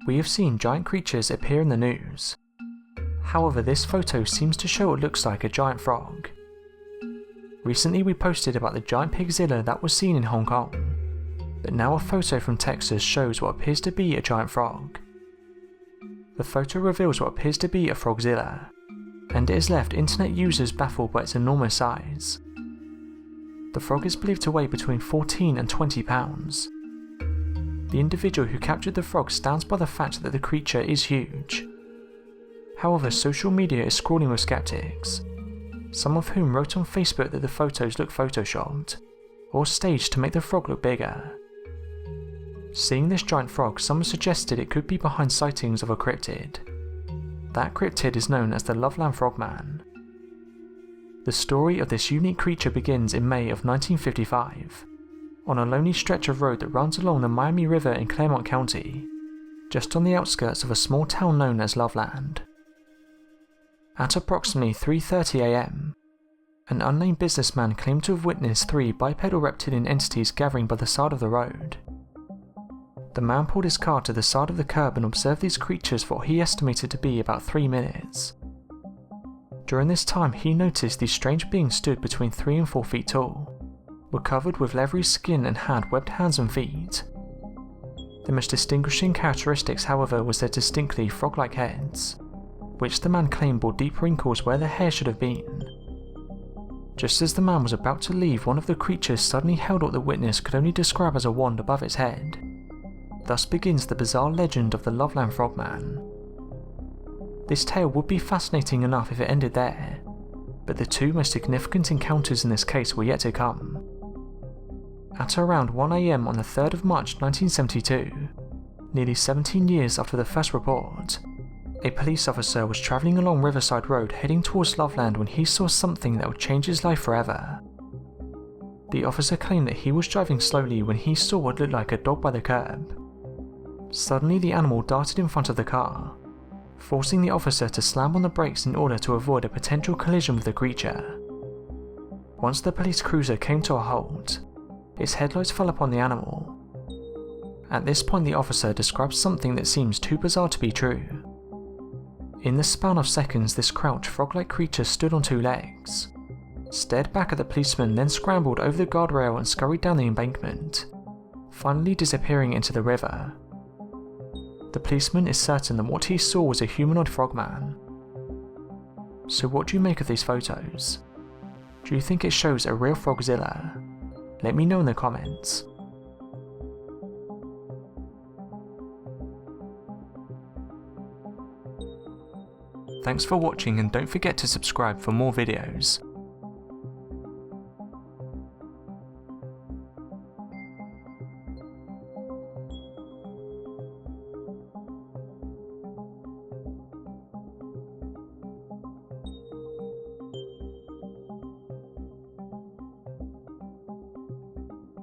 We have seen giant creatures appear in the news. However, this photo seems to show what looks like a giant frog. Recently we posted about the giant pigzilla that was seen in Hong Kong, but now a photo from Texas shows what appears to be a giant frog. The photo reveals what appears to be a frogzilla, and it has left internet users baffled by its enormous size. The frog is believed to weigh between 14 and 20 pounds. The individual who captured the frog stands by the fact that the creature is huge. However, social media is crawling with skeptics, some of whom wrote on Facebook that the photos look photoshopped, or staged to make the frog look bigger. Seeing this giant frog, some suggested it could be behind sightings of a cryptid. That cryptid is known as the Loveland Frogman. The story of this unique creature begins in May of 1955, on a lonely stretch of road that runs along the Miami River in Claremont County, just on the outskirts of a small town known as Loveland. At approximately 3:30 AM, an unnamed businessman claimed to have witnessed 3 bipedal reptilian entities gathering by the side of the road. The man pulled his car to the side of the curb and observed these creatures for what he estimated to be about 3 minutes. During this time, he noticed these strange beings stood between 3 and 4 feet tall, were covered with leathery skin and had webbed hands and feet. The most distinguishing characteristics, however, was their distinctly frog-like heads, which the man claimed bore deep wrinkles where the hair should have been. Just as the man was about to leave, one of the creatures suddenly held what the witness could only describe as a wand above its head. Thus begins the bizarre legend of the Loveland Frogman. This tale would be fascinating enough if it ended there, but the 2 most significant encounters in this case were yet to come. At around 1 AM on the 3rd of March 1972, nearly 17 years after the first report, a police officer was travelling along Riverside Road heading towards Loveland when he saw something that would change his life forever. The officer claimed that he was driving slowly when he saw what looked like a dog by the curb. Suddenly the animal darted in front of the car, forcing the officer to slam on the brakes in order to avoid a potential collision with the creature. Once the police cruiser came to a halt, its headlights fell upon the animal. At this point the officer describes something that seems too bizarre to be true. In the span of seconds, this crouched frog-like creature stood on 2 legs, stared back at the policeman, then scrambled over the guardrail and scurried down the embankment, finally disappearing into the river. The policeman is certain that what he saw was a humanoid frogman. So what do you make of these photos? Do you think it shows a real frogzilla? Let me know in the comments. Thanks for watching, and don't forget to subscribe for more videos.